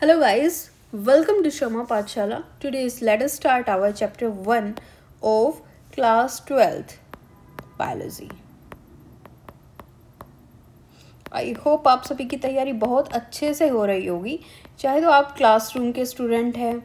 Hello guys, welcome to Shama Pathshala. Today let us start our chapter 1 of class 12th biology. I hope आप सभी की तैयारी बहुत अच्छे से हो रही होगी, चाहे तो आप क्लासरूम के स्टूडेंट हैं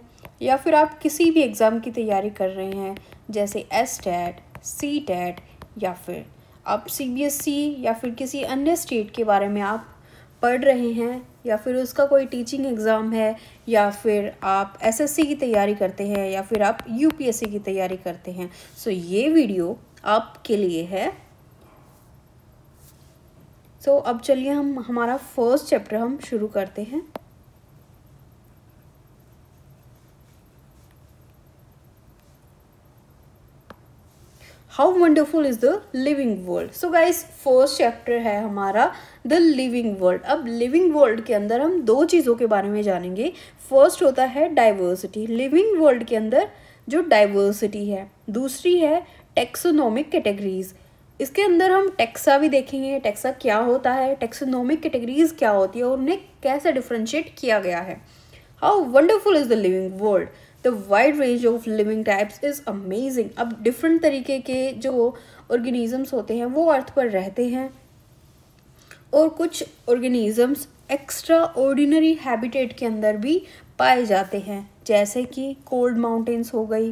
या फिर आप किसी भी एग्ज़ाम की तैयारी कर रहे हैं जैसे एसटेट, सीटेट या फिर आप सीबीएसई या फिर किसी अन्य स्टेट के बारे में आप पढ़ रहे हैं या फिर उसका कोई टीचिंग एग्ज़ाम है या फिर आप एसएससी की तैयारी करते हैं या फिर आप यूपीएससी की तैयारी करते हैं। सो ये वीडियो आपके लिए है। सो अब चलिए हम हमारा फर्स्ट चैप्टर हम शुरू करते हैं। How wonderful is the living world. So guys first chapter है हमारा द लिविंग वर्ल्ड। अब लिविंग वर्ल्ड के अंदर हम दो चीज़ों के बारे में जानेंगे। फर्स्ट होता है डाइवर्सिटी। लिविंग वर्ल्ड के अंदर जो डाइवर्सिटी है, दूसरी है टेक्सोनोमिक कैटेगरीज। इसके अंदर हम टेक्सा भी देखेंगे, टेक्सा क्या होता है, टेक्सोनोमिक कैटेगरीज क्या होती है और उन्हें कैसे डिफ्रेंशिएट किया गया है। How wonderful is the living world. The wide range of living types is amazing. अब डिफरेंट तरीके के जो ऑर्गेनिजम्स होते हैं वो अर्थ पर रहते हैं और कुछ ऑर्गेनिजम्स एक्स्ट्रा ऑर्डिनरी हैबिटेट के अंदर भी पाए जाते हैं, जैसे कि कोल्ड माउंटेन्स हो गई,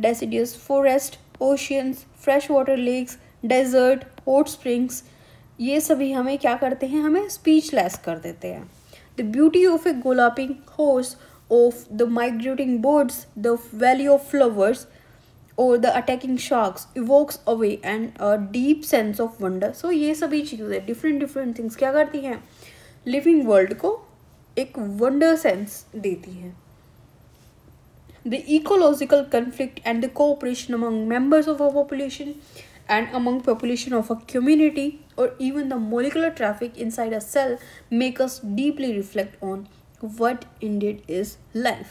deciduous forest, oceans, fresh water lakes, desert, hot springs. ये सभी हमें क्या करते हैं, हमें स्पीचलेस कर देते हैं। The beauty of a galloping horse, of the migrating birds, the valley of flowers, or the attacking sharks evokes away and a deep sense of wonder. So ये सभी चीज़ें different things क्या करती हैं, लिविंग वर्ल्ड को एक wonder sense देती हैं। The ecological conflict and the cooperation among members of a population and among population of a community or even the molecular traffic inside a cell make us deeply reflect on what indeed is life.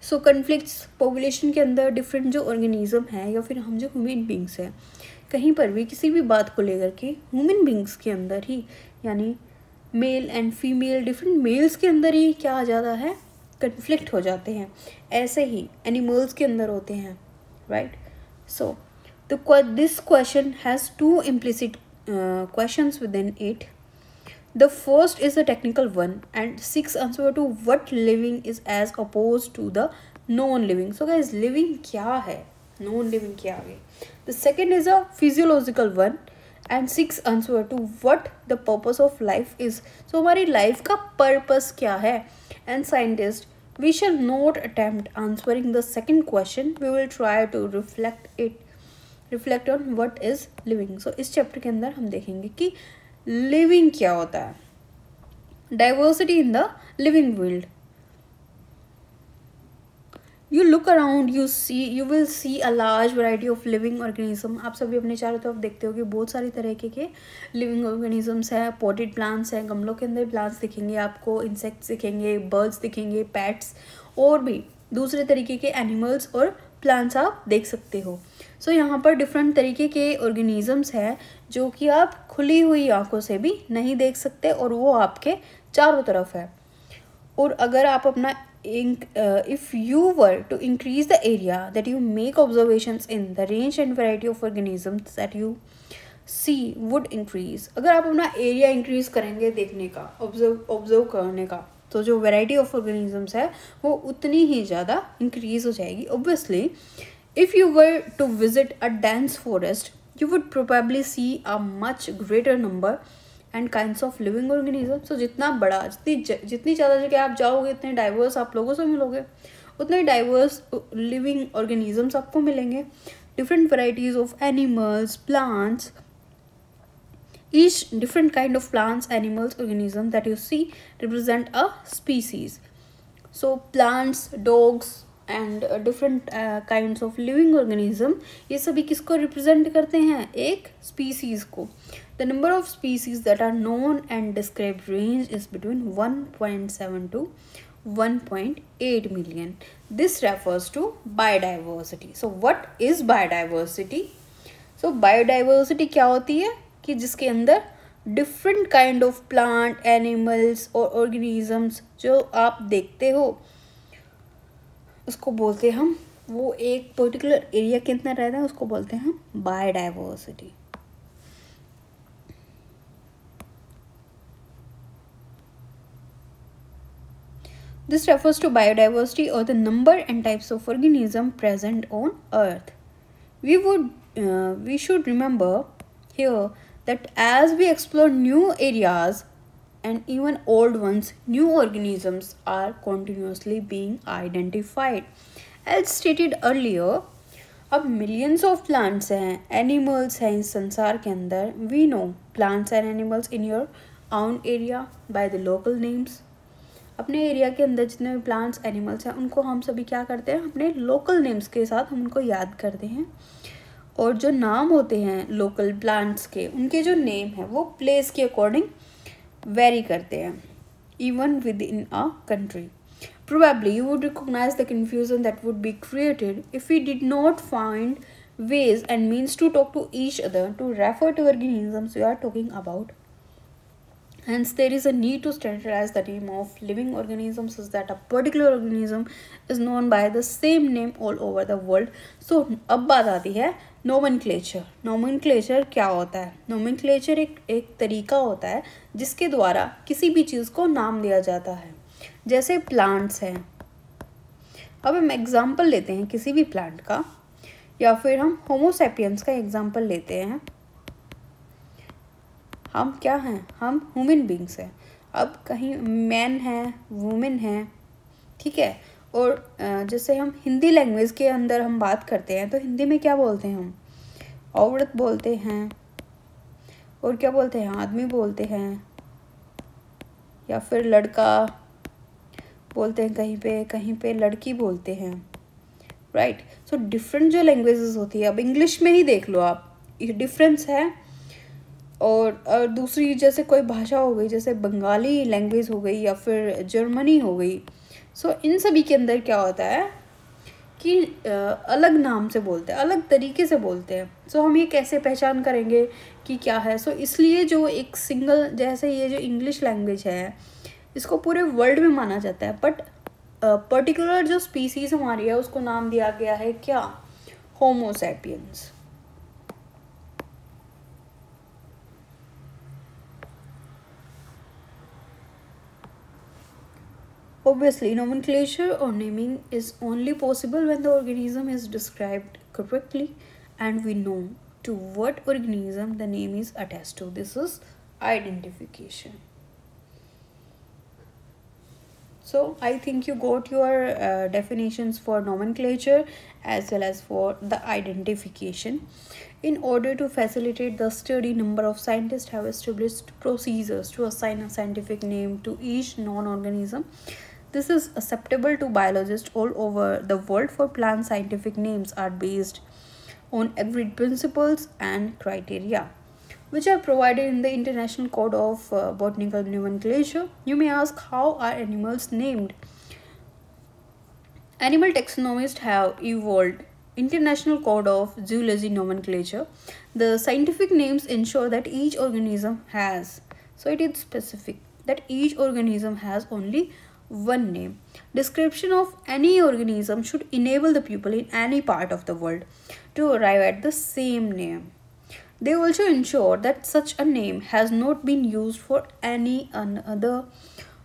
So conflicts population के अंदर different जो organism है या फिर हम जो human beings हैं, कहीं पर भी किसी भी बात को लेकर के ह्यूमन बींग्स के अंदर ही यानी male and female different males के अंदर ही क्या आ जाता है, कन्फ्लिक्ट हो जाते हैं। ऐसे ही एनिमल्स के अंदर होते हैं, right. So this question has two implicit questions within it. The first is a technical one and 6 answer to what living is as opposed to the non-living. So guys, living क्या है, non-living क्या है। The second is a physiological one and 6 answer to what the purpose of life is. So हमारी life का purpose क्या है। And scientist, we shall not attempt answering the second question. We will try to reflect on what is living. So इस chapter के अंदर हम देखेंगे कि लिविंग क्या होता है, diversity in the living world. You look around, you will see a large variety of living organism. आप सभी अपने चारों तरफ देखते हो कि बहुत सारी तरह के लिविंग ऑर्गेनिजम्स हैं। पॉटेड प्लांट्स हैं, गमलों के अंदर प्लांट्स दिखेंगे आपको, इंसेक्ट्स दिखेंगे, बर्ड्स दिखेंगे, पैट्स और भी दूसरे तरीके के एनिमल्स और प्लांट्स आप देख सकते हो। सो यहाँ पर डिफरेंट तरीके के ऑर्गेनिजम्स हैं जो कि आप खुली हुई आंखों से भी नहीं देख सकते और वो आपके चारों तरफ है। और अगर आप अपना if you were to increase the area that you make observations in, the range and variety of organisms that you see would increase. अगर आप अपना एरिया इंक्रीज करेंगे देखने का, ऑब्जर्व करने का, तो जो वैरायटी ऑफ ऑर्गेनिजम्स है वो उतनी ही ज़्यादा इंक्रीज हो जाएगी। Obviously if you were to visit a dense forest, you would probably see a much greater number and kinds of living organisms. So जितना बड़ा, जितनी ज़्यादा जगह आप जाओगे इतने डाइवर्स आप लोगों से मिलोगे, उतने डाइवर्स लिविंग ऑर्गेनिजम्स आपको मिलेंगे। Different varieties of animals, plants, each different kind of plants, animals, organisms that you see represent a species. So plants, dogs and different kinds of living organism, ये सभी किसको रिप्रेजेंट करते हैं, एक species को। The number of species that are known and described range is between 1.7 to 1.8 million. This refers to biodiversity. So what is biodiversity? So biodiversity क्या होती है कि जिसके अंदर different kind of plant, animals और ऑर्गेनिजम्स जो आप देखते हो उसको बोलते हैं हम, वो एक पर्टिकुलर एरिया के अंदर रहता है उसको बोलते हैं हम biodiversity. This refers to biodiversity or the number and types of organisms present on Earth. We should remember here that as we explore new areas and even old ones, new organisms are continuously being identified. As stated earlier, अब millions of plants हैं, animals हैं इस संसार के अंदर. We know plants and animals in your own area by the local names. अपने area के अंदर जितने भी प्लांट्स, एनिमल्स हैं उनको हम सभी क्या करते हैं, अपने लोकल नेम्स के साथ हम उनको याद करते हैं. और जो नाम होते हैं लोकल प्लांट्स के, उनके जो नेम है वो प्लेस के अकॉर्डिंग वेरी करते हैं, even with in a country. Probably you would recognize the confusion that would be created if we did not find ways and means to talk to each other to refer to organisms we are talking about. Hence, there is a need to standardize the name of living organisms such that a particular organism is known by the same name all over the world. So, अब बात आती है nomenclature. Nomenclature क्या होता है? Nomenclature एक तरीका होता है जिसके द्वारा किसी भी चीज़ को नाम दिया जाता है. जैसे प्लांट्स हैं, अब हम एग्जाम्पल लेते हैं किसी भी प्लांट का, या फिर हम होमोसेपियंस का एग्जाम्पल लेते हैं. हम क्या हैं, हम ह्यूमन बींग्स हैं. अब कहीं मैन है, वुमेन है, ठीक है. और जैसे हम हिंदी लैंग्वेज के अंदर हम बात करते हैं तो हिंदी में क्या बोलते हैं, हम औरत बोलते हैं, और क्या बोलते हैं, आदमी बोलते हैं, या फिर लड़का बोलते हैं, कहीं पे लड़की बोलते हैं, राइट. सो डिफरेंट जो लैंग्वेजेस होती है, अब इंग्लिश में ही देख लो आप, ये डिफरेंस है. और दूसरी जैसे कोई भाषा हो गई, जैसे बंगाली लैंग्वेज हो गई या फिर जर्मनी हो गई. सो इन सभी के अंदर क्या होता है कि अलग नाम से बोलते हैं, अलग तरीके से बोलते हैं. सो हम ये कैसे पहचान करेंगे कि क्या है. सो इसलिए जो एक सिंगल, जैसे ये जो इंग्लिश लैंग्वेज है इसको पूरे वर्ल्ड में माना जाता है, बट पर्टिकुलर जो स्पीसीज हमारी है उसको नाम दिया गया है क्या, Homo sapiens. Obviously, nomenclature or naming is only possible when the organism is described correctly and we know to what organism the name is attached to. This is identification. So, I think you got your definitions for nomenclature as well as for the identification. In order to facilitate the study, number of scientists have established procedures to assign a scientific name to each non-organism. This is acceptable to biologists all over the world, for plant scientific names are based on agreed principles and criteria, which are provided in the International Code of Botanical Nomenclature. You may ask, how are animals named? Animal taxonomists have evolved International Code of Zoology Nomenclature. The scientific names ensure that each organism has, so it is specific, that each organism has only one name. Description of any organism should enable the pupil in any part of the world to arrive at the same name. They also ensure that such a name has not been used for any other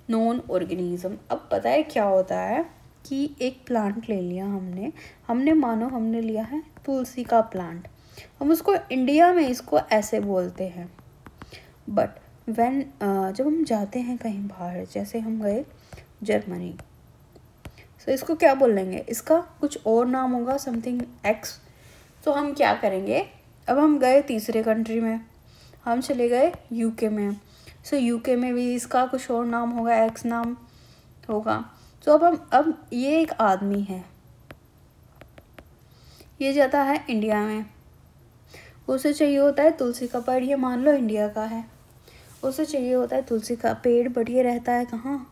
known organism. अब पता है क्या होता है कि एक plant ले लिया हमने मानो हमने लिया है तुलसी का प्लांट, हम उसको इंडिया में इसको ऐसे बोलते हैं, बट जब हम जाते हैं कहीं बाहर, जैसे हम गए जर्मनी, सो इसको क्या बोल लेंगे, इसका कुछ और नाम होगा, समथिंग एक्स. तो हम क्या करेंगे, अब हम गए तीसरे कंट्री में, हम चले गए यूके में, सो यूके में भी इसका कुछ और नाम होगा, एक्स नाम होगा. तो अब ये एक आदमी है, ये जाता है इंडिया में, उसे चाहिए होता है तुलसी का पेड़, ये मान लो इंडिया का है, उसे चाहिए होता है तुलसी का पेड़, बट ये रहता है कहाँ,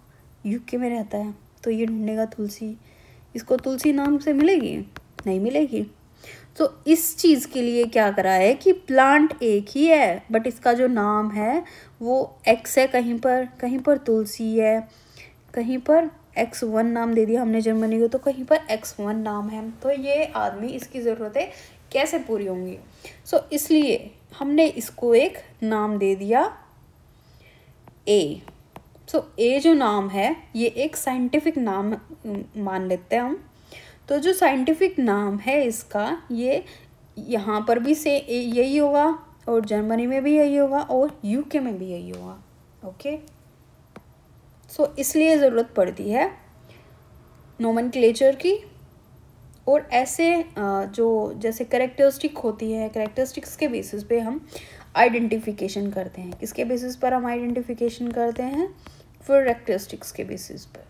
यूके में रहता है. तो ये ढूंढेगा तुलसी, इसको तुलसी नाम से मिलेगी, नहीं मिलेगी. तो इस चीज़ के लिए क्या करा है कि प्लांट एक ही है बट इसका जो नाम है वो एक्स है, कहीं पर तुलसी है, कहीं पर X1 नाम दे दिया हमने जर्मनी को, तो कहीं पर X1 नाम है। तो ये आदमी, इसकी ज़रूरतें कैसे पूरी होंगी? सो इसलिए हमने इसको एक नाम दे दिया ए। सो ए जो नाम है ये एक साइंटिफिक नाम मान लेते हैं हम। तो जो साइंटिफिक नाम है इसका, ये यहाँ पर भी से यही होगा और जर्मनी में भी यही होगा और यूके में भी यही होगा। ओके, सो इसलिए ज़रूरत पड़ती है नोमेनक्लेचर की। और ऐसे जो जैसे कैरेक्टरिस्टिक होती है, कैरेक्टरिस्टिक्स के बेसिस पे हम आइडेंटिफिकेशन करते हैं। किसके बेसिस पर हम आइडेंटिफिकेशन करते हैं? कैरेक्टरिस्टिक्स के बेसिस पर।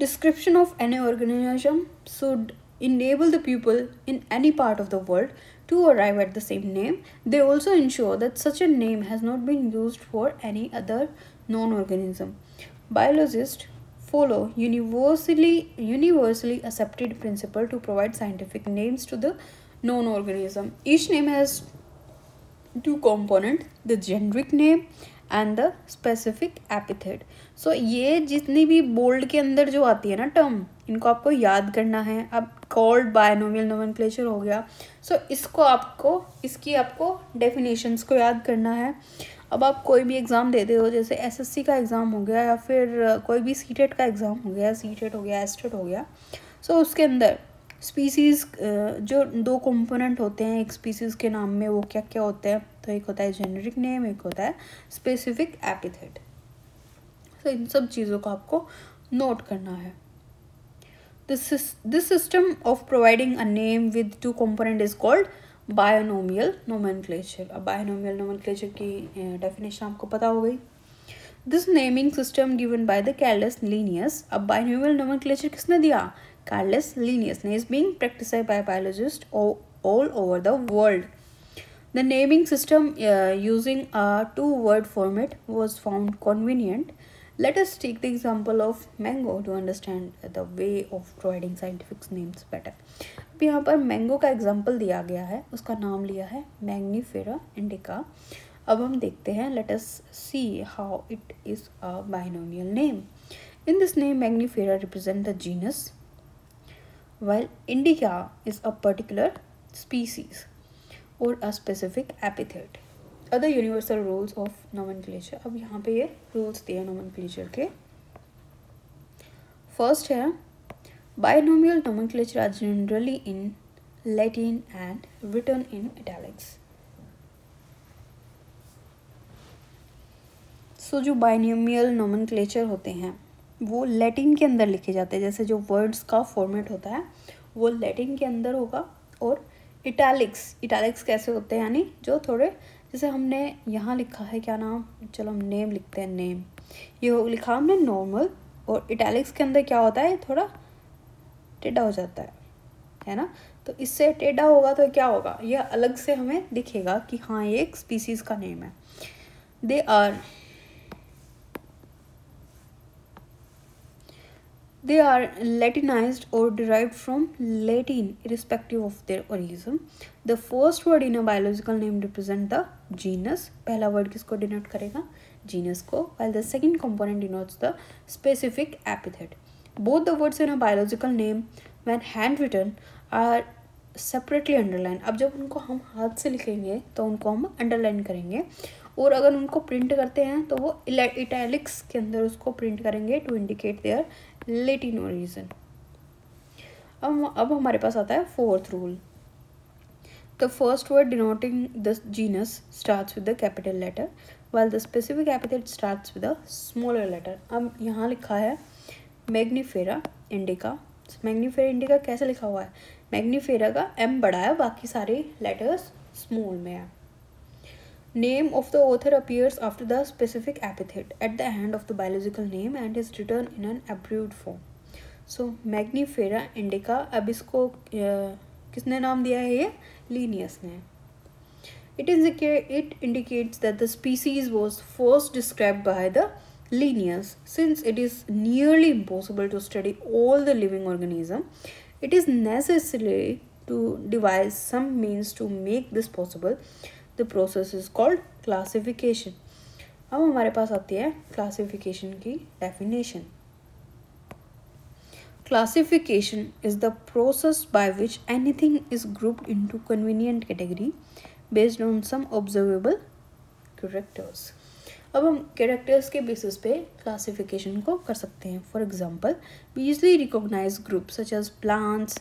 Description of any organism should enable the people in any part of the world to arrive at the same name. They also ensure that such a name has not been used for any other known organism. Biologists follow universally accepted principle to provide scientific names to the known organism. Each name has two components, the generic name and the specific epithet. So ये जितनी भी bold के अंदर जो आती है ना term, इनको आपको याद करना है। अब कॉल्ड बायनोमियल नोमेनक्लेचर हो गया, सो इसकी आपको डेफिनेशंस को याद करना है। अब आप कोई भी एग्ज़ाम देते हो, जैसे एसएससी का एग्ज़ाम हो गया या फिर कोई भी सीटेट का एग्ज़ाम हो गया, सीटेट हो गया, एस्टेट हो गया, सो उसके अंदर स्पीसीज़ जो दो कंपोनेंट होते हैं एक स्पीसीज़ के नाम में, वो क्या क्या होते हैं? तो एक होता है जेनेरिक नेम, एक होता है स्पेसिफिक एपिथेट। तो इन सब चीज़ों को आपको नोट करना है। This system of providing a name with two component is called binomial nomenclature. अब बायनोमियल नोमेनक्लेचर की डेफिनेशन आपको पता हो गई। This naming system given by the Carolus Linnaeus. अब बायनोमियल नोमेनक्लेचर किसने दिया? Carolus Linnaeus is being practiced by biologists all over the world. The naming system using a two-word format was found convenient. Let us take the example of mango to understand the way of providing scientific names better. अब यहाँ पर mango का example दिया गया है, उसका नाम लिया है मैग्नीफेरा इंडिका। अब हम देखते हैं, let us see how it is a binomial name. In this name, Mangifera represent the genus, while indica is a particular species or a specific epithet. Other universal rules of nomenclature. अब यहाँ पे ये rules दिए nomenclature के। First है binomial nomenclature are generally in Latin and written in italics. So जो binomial nomenclature होते हैं वो लैटिन के अंदर लिखे जाते हैं। जैसे जो वर्ड्स का फॉर्मेट होता है वो लैटिन के अंदर होगा। और इटैलिक्स कैसे होते हैं? यानी जो थोड़े, जैसे हमने यहाँ लिखा है क्या नाम, चलो हम नेम लिखते हैं, नेम ये लिखा हमने नॉर्मल, और इटैलिक्स के अंदर क्या होता है? थोड़ा टेढ़ा हो जाता है ना। तो इससे टेढ़ा होगा तो क्या होगा? यह अलग से हमें दिखेगा कि हाँ ये एक स्पीसीज का नेम है। They are Latinized or derived from Latin irrespective of their origin. The first word in a biological name represent the genus. पहला word किसको denote करेगा? Genus को. While the second component denotes the specific epithet. Both the words in a biological name, when handwritten, are separately underlined. अब जब उनको हम हाथ से लिखेंगे तो उनको हम underline करेंगे, और अगर उनको प्रिंट करते हैं तो वो इटैलिक्स के अंदर उसको प्रिंट करेंगे to indicate their Latin origin. अब हमारे पास आता है fourth rule. The first word denoting the genus starts with the capital letter while the specific epithet starts with a smaller letter. अब यहाँ लिखा है मैग्नीफेरा इंडिका। मैग्नीफेरा इंडिका कैसे लिखा हुआ है? मैग्नीफेरा का M बड़ा है, बाकी सारे लेटर्स स्मॉल में है। Name of the author appears after the specific epithet at the end of the biological name and is written in an abbreviated form. So Mangifera indica, अब इसको किसने नाम दिया है? ये लीनियस ने। It indicates that the species was first described by the Linnaeus. Since it is nearly impossible to study all the living organism, it is necessary to devise some means to make this possible. The process is called classification. अब हमारे पास आती है classification की definition. Classification is the process by which anything is grouped into convenient category based on some observable characters. अब हम characters के basis पे classification को कर सकते हैं. For example, we usually recognise group such as plants,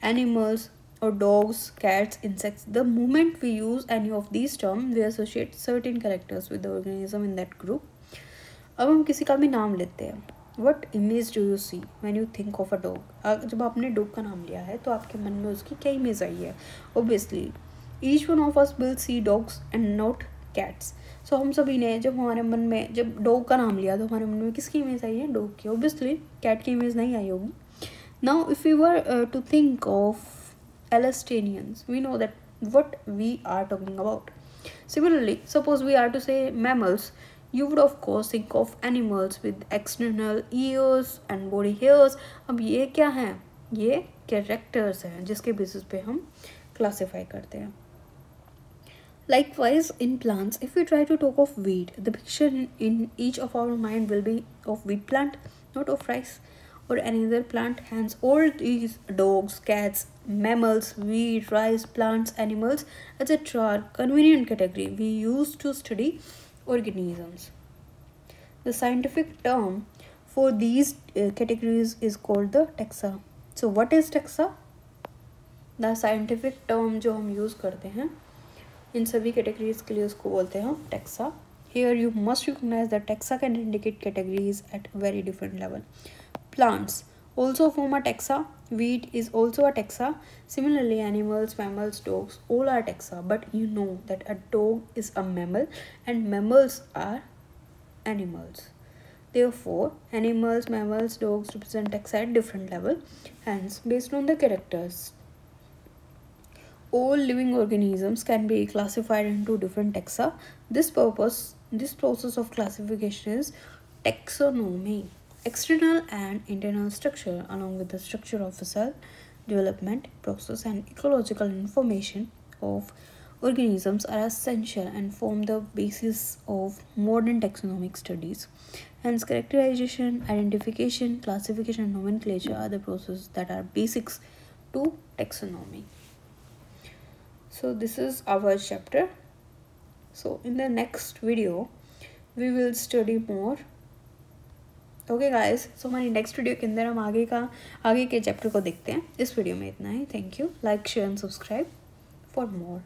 animals or dogs, cats, insects. The moment we use any of these terms, we associate certain characters with the organism in that group. अब हम किसी का भी नाम लेते हैं. What image do you see when you think of a dog? जब आपने डॉग का नाम लिया है तो आपके मन में उसकी क्या इमेज आई है? Obviously, each one of us will see dogs and not cats. So हम सभी ने जब हमारे मन में जब डॉग का नाम लिया तो हमारे मन में किसकी इमेज आई है? डॉग की. Obviously, कैट की इमेज नहीं आई होगी. Now, if we were to think of Elastinians, we know that what we are talking about. Similarly, suppose we are to say mammals, you would of course think of animals with external ears and body hairs. अब ये क्या हैं? ये characters हैं जिसके basis पे हम classify करते हैं. Likewise, in plants, if we try to talk of wheat, the picture in each of our mind will be of wheat plant, not of rice or any other plant. Hence, all these dogs, cats, mammals, wheat, rice, plants, animals, etc. are convenient category we use to study organisms. The scientific term for these categories is called the taxa. So, what is taxa? The scientific term जो हम use करते हैं इन सभी categories के लिए उसको बोलते हैं taxa. Here you must recognize that taxa can indicate categories at very different level. Plants also form a taxa. Wheat is also a taxa. Similarly, animals, mammals, dogs, all are taxa. But you know that a dog is a mammal and mammals are animals. Therefore, animals, mammals, dogs represent taxa at different level. Hence, based on the characters, all living organisms can be classified into different taxa. This process of classification is taxonomy. External and internal structure, along with the structure of a cell, development process, and ecological information of organisms are essential and form the basis of modern taxonomic studies. Hence, characterization, identification, classification, and nomenclature are the processes that are basics to taxonomy. So, this is our chapter. So, in the next video, we will study more. Okay guys, so हमारी next video के अंदर हम आगे के chapter को देखते हैं. इस वीडियो में इतना ही. Thank you. Like, share and subscribe for more.